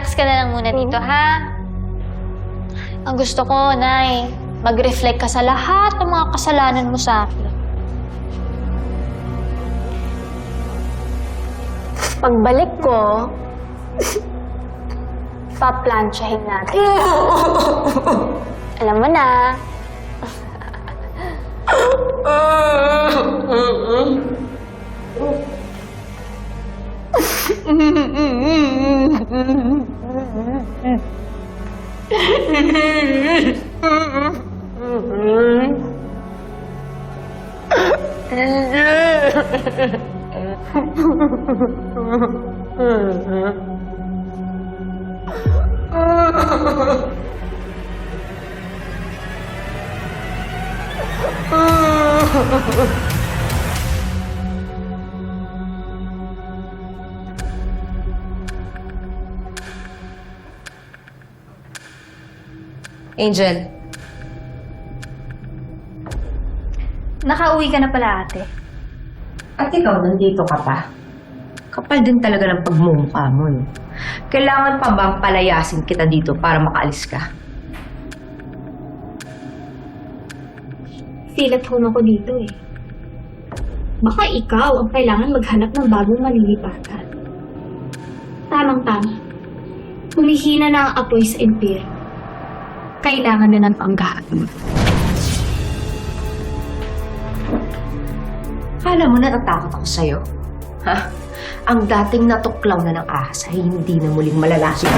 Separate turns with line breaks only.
Relax ka na lang muna dito, ha? Ang gusto ko, Nay, mag-reflect ka sa lahat ng mga kasalanan mo sa akin. Pagbalik ko, paplansyahin natin. Alam mo na.
Angel,
Nakauwi ka na pala, ate.
at ikaw nandito ka pa? Kapal din talaga ng pagmumukha mo, no? Kailangan pa bang palayasin kita dito para makaalis ka?
Feel at home ako dito eh. Baka ikaw ang kailangan maghanap ng bagong malilipatan. Tamang-tama. Humihina na ang apoy sa impyerno. Kailangan na ng panggahan.
Kala mo natatakot ako sa'yo? Ha? Ang dating natuklaw na ng ahas ay hindi na muling malalason.